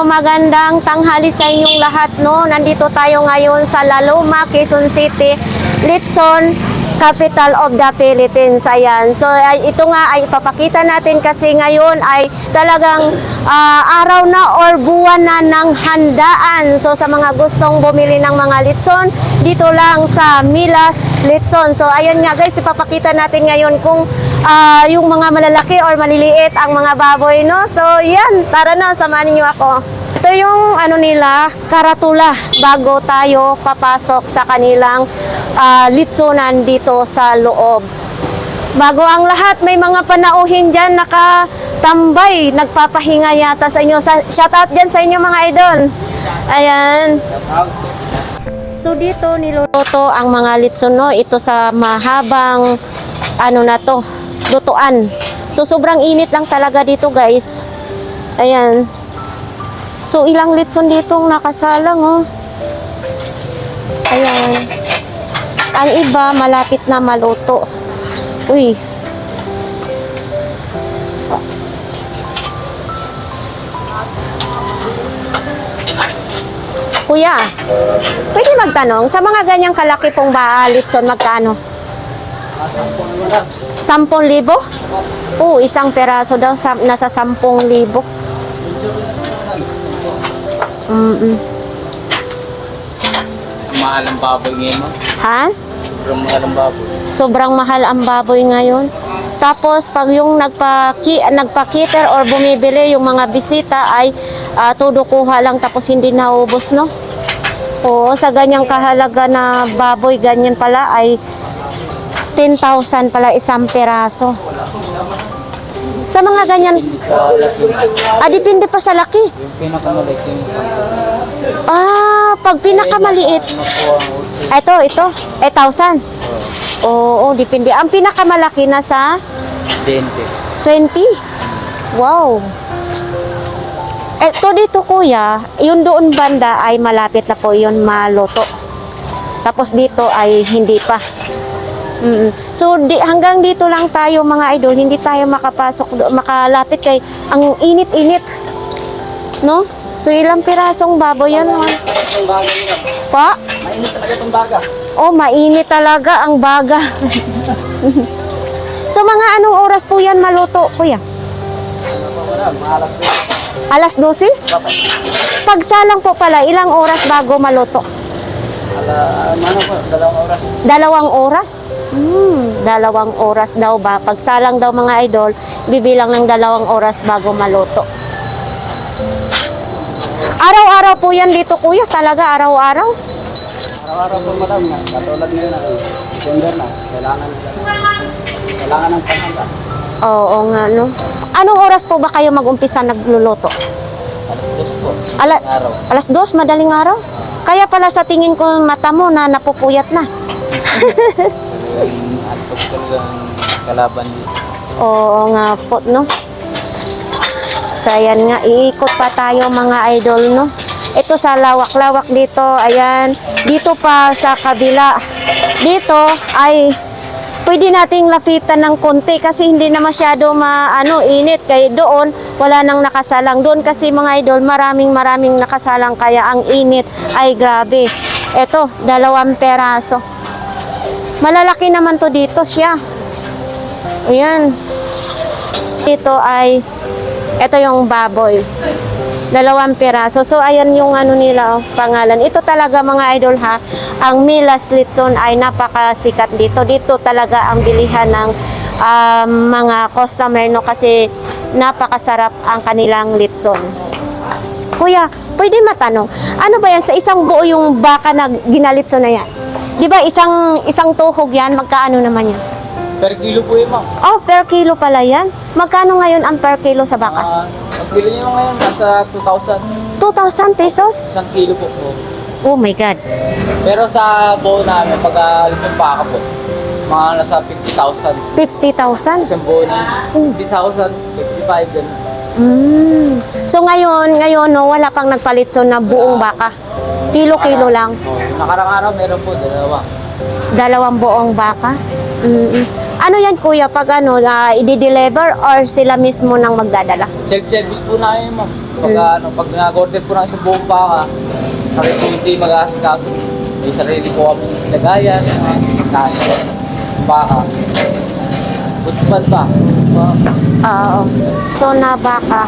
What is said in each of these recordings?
Magandang tanghali sa inyong lahat, no? Nandito tayo ngayon sa La Loma, Quezon City, Luzon, capital of the Philippines. Ayan. So, ito nga ay ipapakita natin kasi ngayon ay talagang araw na or buwan na ng handaan. So, sa mga gustong bumili ng mga litson, dito lang sa Milas Litson. So, ayan nga guys, ipapakita natin ngayon kung yung mga malalaki or maliliit ang mga baboy, no? So, yan. Tara na, samahan niyo ako. Ito yung ano nila, karatula bago tayo papasok sa kanilang litsunan dito sa loob. Bago ang lahat, may mga panauhin dyan nakatambay, nagpapahinga yata sa inyo. Shoutout dyan sa inyo mga idol. Ayan. So dito niluluto ang mga litson, no? Ito sa mahabang ano na to, lutuan. So sobrang init lang talaga dito guys. Ayan. So ilang litson dito nakasalang, oh. Ayan. Ang iba malapit na maluto. Uy. Kuya, pwede magtanong, sa mga ganyang kalaki pong litson, magkano? 10,000? Oo, isang peraso daw, nasa 10,000. Mahal ang baboy ngayon. Ha? Sobrang mahal ang baboy. Sobrang mahal ang baboy ngayon. Tapos pag yung nagpa-cater or bumibili yung mga bisita ay todo kuha lang tapos hindi naubos, no? Oo, sa ganyang kahalaga na baboy, ganyan pala ay 10,000 pala isang peraso. Sa mga ganyan, depende pa sa laki. Yung pinakamaliit yung Pag pinakamaliit, ito, 1,000. Oo, depende. Ang pinakamalaki na sa 20. Wow. Ito dito kuya, yung doon banda ay malapit na po yun maluto. Tapos dito ay hindi pa. So hanggang dito lang tayo mga idol, hindi tayo makalapit kay ang init-init. No? So ilang pirasong baboy yan? Pa? mainit talaga itong baga. Oh, mainit talaga ang baga. So mga anong oras po yan maluto, kuya? Alas 12? Pagsalang po pala, ilang oras bago maluto? 2 oras. 2 oras? 2 oras daw ba? Pagsalang daw mga idol, bibilang ng 2 oras bago maluto. Araw-araw po yan dito kuya, talaga araw-araw? Araw-araw po madam nga. Katulad ngayon na December na. Kailangan ng panghanda. Oo nga, no? Anong oras po ba kayo mag-umpisa nagluluto? Alas 2 po. Araw. Alas 2, madaling araw? Kaya pala sa tingin ko mata mo na napupuyat na. Antok talagang kalaban dito. Oo nga po, no? So, ayan nga, iikot pa tayo mga idol, no? Ito sa lawak-lawak dito, ayan. Dito pa sa kabila. Dito ay pwede nating lapitan ng konti kasi hindi na masyado init. Kaya doon, wala nang nakasalang. Doon kasi mga idol, maraming nakasalang. Kaya ang init ay grabe. Ito, 2 peraso. Malalaki naman to dito siya. Ayan. Dito ay, ito yung baboy. 2 peraso. So, ayan yung nila, pangalan. Ito talaga mga idol ha, ang Milas Litson ay napakasikat dito. Dito talaga ang bilihan ng mga customer, no? Kasi napakasarap ang kanilang litson. Kuya, pwede matanong, ano ba yan? Sa isang buo yung baka na ginalitson na yan? Di ba isang tuhog yan? Magkaano naman yan? Per kilo po yun, ma'am. Oh, per kilo pala yan. Magkano ngayon ang per kilo sa baka? Ang kilo nyo ngayon, nasa 2,000. 2,000 pesos? 1 kilo po. Oh my God. Pero sa buo namin, pagka lumang baka po, mga nasa 50,000. 50,000? Isang buo na 50,000, 55, gano'n. So ngayon, no, wala pang nagpalitson na buong baka. Kilo-kilo lang. Nakarang araw, meron po, 2. 2 buong baka. Ano yan kuya, pag i-deliver or sila mismo nang magdadala? Self-service po na yun, ma'am. Pag nag-order po ng isang buong baka, kami po hindi mag-aasikaso. May sarili po kami lagayan, kain, baka. Butban pa. Oo. So, na baka.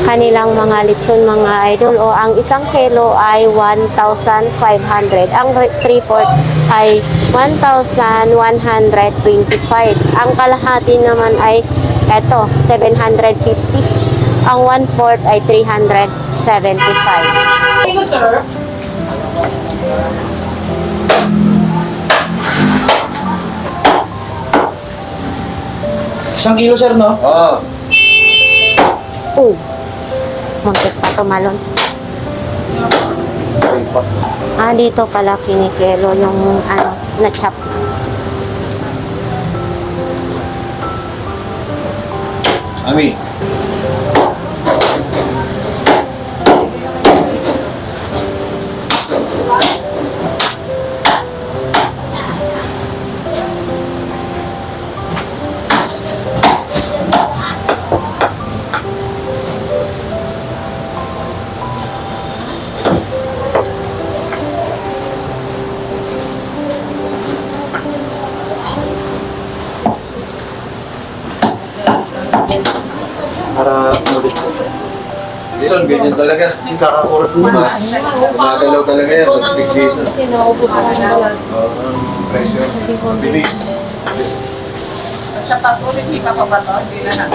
Kanilang mga litson, mga idol, o ang isang kilo ay 1,500. Ang 3/4 ay 1,125. Ang kalahati naman ay eto, 750. Ang 1/4 ay 375. Kilo, sir? Isang kilo, sir, no? Oo. Oh, muntik pa tumalon. Ah, dito pala kinikilo yung na-chop. Ami. Para ulit. Dito, ganyan talaga. Hindi kakakurot mo. Magalaw talaga yan. Fixation. Sinaupo sa kanila. Pressure. Bilis. Sa Pasko, sisipa pa ba ito? Hindi na.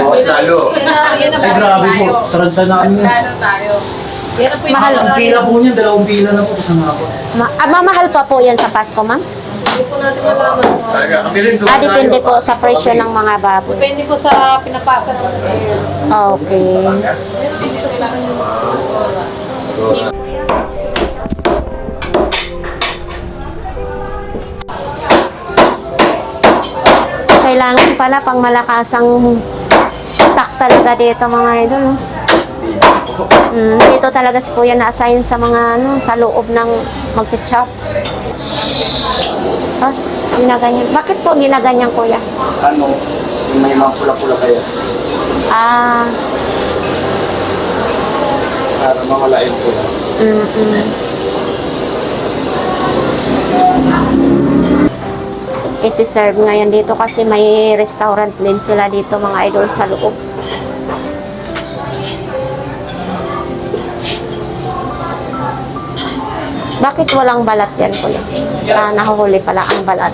Oo, talo. Yan Ay, grabe po. Taranta na kami. Lalo tayo. Yan po yung Mahal. Ang pila po niya, 2 pila na po. Kasama ako. Mamahal pa po yan sa Pasko, ma'am? Hindi po natin malaman. Talaga, kami rin doon Depende tayo. po sa presyo ng mga baboy. Depende po sa pinapasa ng Okay. Dito lang yung Kailangan pala pang malakasang tak talaga dito, mga idol. No? Dito talaga si Kuya na-assign sa mga sa loob ng mag-chop. Tapos, ginaganyan. Bakit po ginaganyan, Kuya? Ano, yung may mga pula-pula kayo. Ah, Para mawala yung pula. isi-serve ngayon dito kasi may restaurant din sila dito, mga idol, sa loob. Bakit walang balat yan, Kuya? Ah, nahuhuli pala ang balat.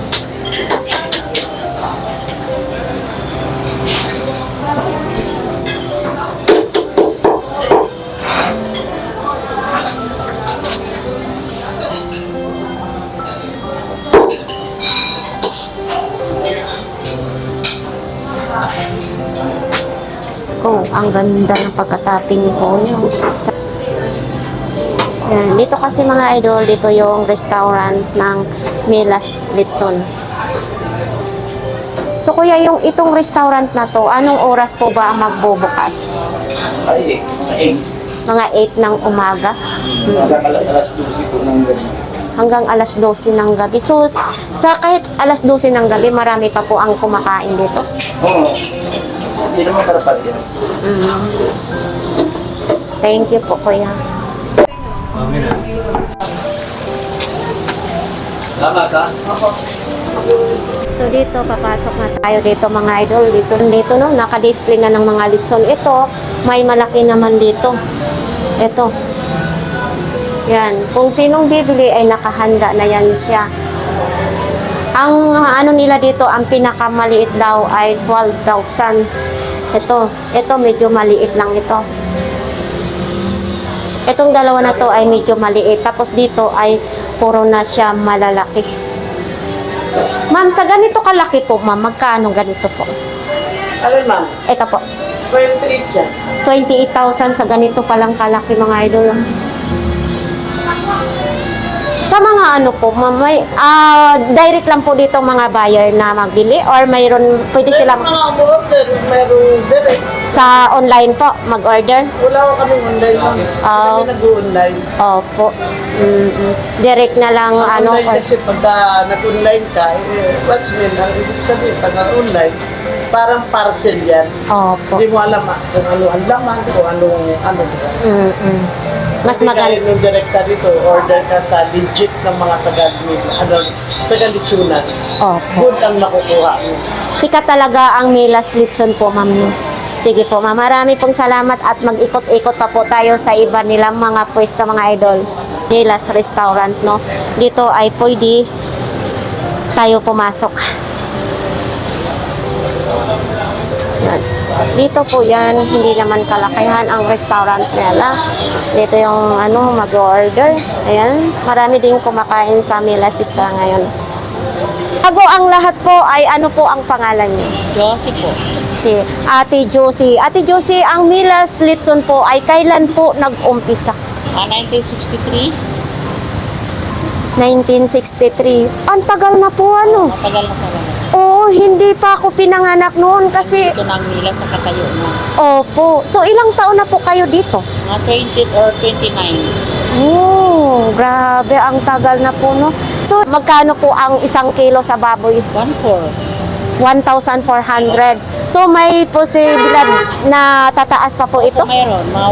Oh, ang ganda ng pagkataping ni Kuya. Yan. Dito kasi, mga idol, dito yung restaurant ng Milas Litson. So, Kuya, yung itong restaurant na to, anong oras po ba ang magbubukas? Ay, mga Mga 8 ng umaga alas 12 po ng gabi. hanggang alas 12 ng gabi. So, sa kahit alas 12 ng gabi, marami pa po ang kumakain dito. Oo. Hindi naman karapat yan. Thank you po, Kuya. Kami na. Salamat, ha? So dito, papasok na tayo dito, mga idol. Dito no, naka-display na ng mga litson. Ito, may malaki naman dito. Ito. Yan. Kung sinong bibili ay nakahanda na yan siya. Ang ano nila dito, ang pinakamaliit daw ay 12,000. Ito medyo maliit lang ito. Itong dalawa na to ay medyo maliit. Tapos dito ay puro na siya malalaki. Ma'am, sa ganito kalaki po, ma'am, magkano ganito po? Alin, ma'am? Ito po, 28 yan. 28,000 sa ganito palang kalaki, mga idol. Sa mga ano po, ma'am, may, direct lang po dito mga buyer na magbili or mayroon, pwede silang Mga order, meron direct. sa online po mag-order? Wala ko kaming online, ma'am. Ah. Kami nag-online. Opo. Direct na lang, Online kasi pagka nag-online ka, watchmen, ang ibig sabihin, pag online, parang parcel yan. Opo. Hindi mo alam kung ano ang laman, kung ano. Mm-mm. Mas Hindi maganda. kaya yung direkta dito, order ka sa legit ng mga taga-litsunan. Opo. Good ang makukuha mo. Sikat talaga ang Milas Litson po, ma'am. No? Sige po, ma'am. Marami pong salamat at mag-ikot-ikot pa po tayo sa iba nilang mga pwesto, mga idol. Milas Restaurant, no? Dito ay pwede tayo pumasok. Yan. Dito po yan, hindi naman kalakihan ang restaurant nila. Dito yung mag-order. Ayan, marami din kumakain sa Milas Isla ngayon. Bago ang lahat po ay ano po ang pangalan niyo? Josie po. Si Ate Josie. Ate Josie, ang Milas Litson po ay kailan po nag-umpisa? 1963. 1963. Ang tagal na po Matagal na talaga. Oo, hindi pa ako pinanganak noon kasi... Ito na ang mila sa katayo na. Opo. So, ilang taon na po kayo dito? Mga 20 or 29. Oh, grabe. Ang tagal na po, no? So, magkano po ang isang kilo sa baboy? 1-4. 1,400. So, may posibilidad na tataas pa po ito? Ito mayroon, mga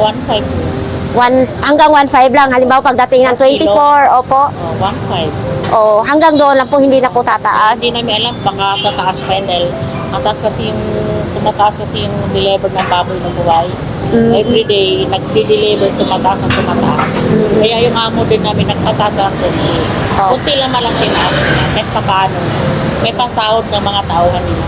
1-5. Hanggang 1,500 lang. Halimbawa, pagdating ng 24, opo. 1-5. O, hanggang doon lang po, hindi na po tataas. Hindi namin alam, baka tataas pa yun dahil tumataas kasi yung deliver ng baboy ng buhay. Every day, nagdi-deliver, tumataas ang tumataas. Kaya yung amo din namin, nagpataas ang kunti. Kunti lang malang tinaas niya, kahit pa paano. May pansahod ng mga tauhan nila.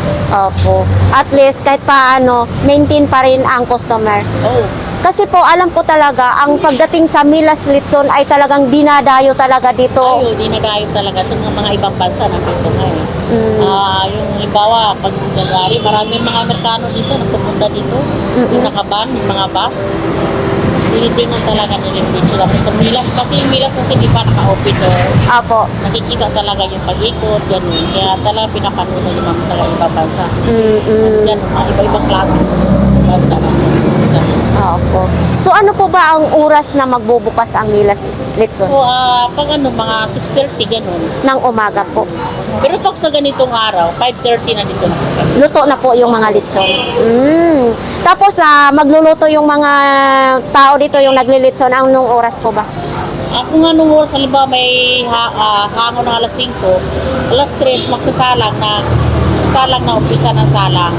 Opo. At least, kahit paano, maintain pa rin ang customer. Oh, Kasi po, alam ko talaga, ang pagdating sa Milas Litson ay talagang dinadayo talaga dito. tayo, dinadayo talaga itong mga ibang bansa nandito ngayon. Yung halimbawa, pag January, maraming mga Amerikano dito na pupunta dito. Yung nakaban, yung mga bus. Tinitingnan talaga nila yung sila. Basta Milas, kasi yung Milas kasi di pa naka-open door. Apo. Nakikita talaga yung pag-ikot, ganun. Kaya talaga pinapanunan yung mga talaga ibang bansa. Diyan, mga iba-ibang klase bansa na. Opo. So ano po ba ang oras na magbubukas ang Milas Litson? So, pag mga 6:30, ganun. Ng umaga po. Pero pag sa ganitong araw, 5:30 na dito na po. Luto na po yung mga litson. Tapos magluluto yung mga tao dito, yung naglilitson. Anong oras po ba? Kung anong oras, halimbawa may hango ng alas 5, alas 3, magsasalang na umpisa ng salang.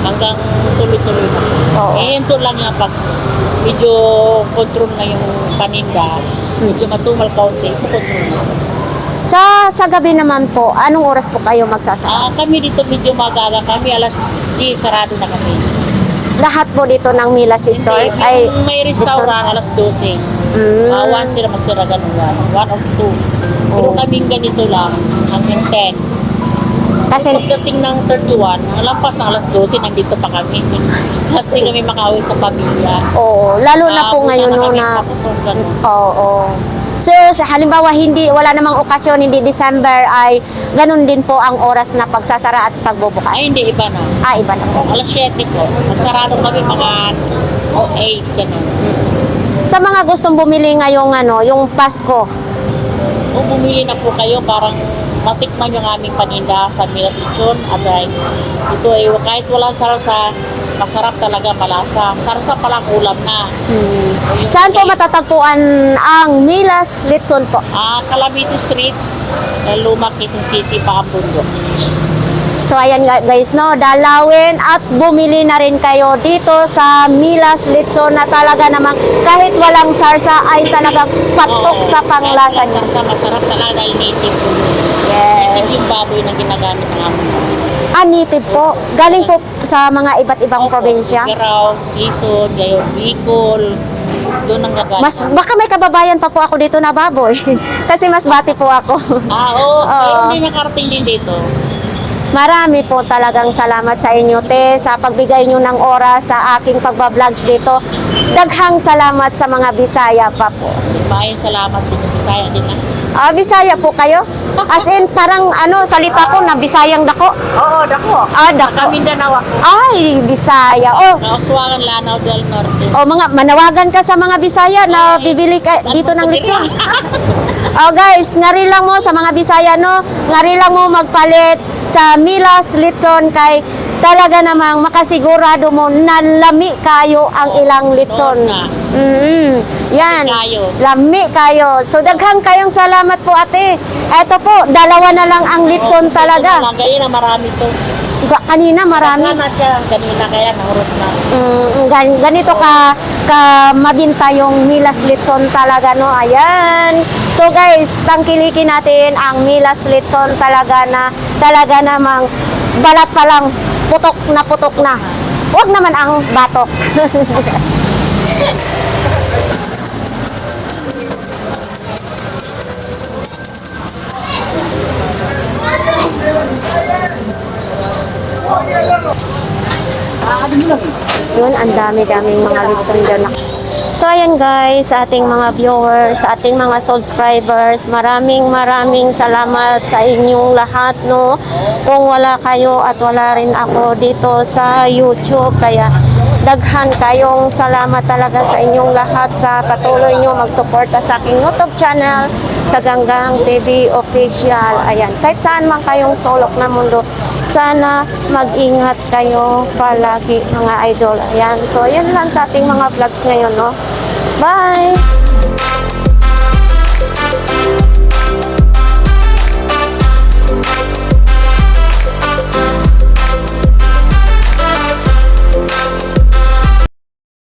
Hanggang tuloy-tuloy na. Oo. Hinto lang yan pag medyo control na yung paninda, medyo matumal kaunti, control na. Sa gabi naman po, anong oras po kayo magsasara? Kami dito medyo magaga kami, alas 10, sarado na kami. Lahat po dito ng Milas Store Hindi, ay kung may restaurant, alas 12. 1 sila magsira ganun, 1 or 2. Pero Oo. kaming ganito lang, hanggang 10. kasi Pagdating ng 31, ang lampas ng alas 12, nandito pa kami. Alas 3 kami makauwi sa pamilya. oo, lalo na po ngayon no na oo. So, halimbawa wala namang okasyon, hindi December ay ganun din po ang oras na pagsasara at pagbubukas. Ay, hindi, iba na. Iba na po. Alas 7 po. Magsarado kami mga 8, gano'n. Sa mga gustong bumili ngayong yung Pasko, Kung bumili na po kayo, parang matikman yung aming paninda sa Milas Litson. At ito ay kahit walang sarsa, masarap talaga, malasa. Sarsa palang ulam na. saan po matatagpuan ang Milas Litson po? Calamity Street, Luma, Quezon City, Paambundok. So ayan guys, no, dalawin at bumili na rin kayo dito sa Milas Litson na talaga namang kahit walang sarsa ay talagang patok sa panglasa niya. Masarap talaga dahil native. Yes. Native yung baboy na ginagamit ng amin. Native po. Galing po sa mga iba't ibang probinsya. Garaw, Quezon, Gayon, Bicol. Doon ang gagamit. Baka may kababayan pa po ako dito na baboy. Kasi mas bati po ako. Oo. Mayroon din nakarating din dito. Marami po talagang salamat sa inyo, te, sa pagbigay nyo ng oras sa aking pagbablogs dito. Daghang salamat sa mga Bisaya pa po. Maayong salamat din. Bisaya din na. Bisaya po kayo? As in, parang salita ko na Bisayang dako. Oo, dako. Dako. Mindanao ako. Ay, Bisaya. Nauswagan, Lanao del Norte. Manawagan ka sa mga Bisaya na bibili ka dito ng litson. Guys, ngari lang mo sa mga Bisaya, no? Ngari lang mo magpalit sa Milas Litson kay talaga namang makasigurado mo na lami kayo ang ilang litson. Oo na. Yan. Kayo. Lami kayo. So daghang kayong salamat po ate. Eto po, dalawa na lang ang litson talaga. Ganyan na marami to. Kanina marami. Sana siya. Kanina kaya nahurot na. Ganito ka mabinta yung Milas Litson talaga, no? Ayan. So guys, tangkilikin natin ang Milas Litson talaga namang balat pa lang putok na. Huwag naman ang batok. Yun, ang dami-daming mga litson dyan. So, ayan guys, sa ating mga viewers, sa ating mga subscribers, maraming salamat sa inyong lahat, no? Kung wala kayo at wala rin ako dito sa YouTube, kaya daghan kayong salamat talaga sa inyong lahat sa patuloy nyo magsuporta sa aking YouTube channel, sa Ganggang TV Official. Ayan, kahit saan man kayong sulok na mundo, sana mag-ingat kayo palagi mga idol. Ayan, so yan lang sa ating mga vlogs ngayon, no? Bye!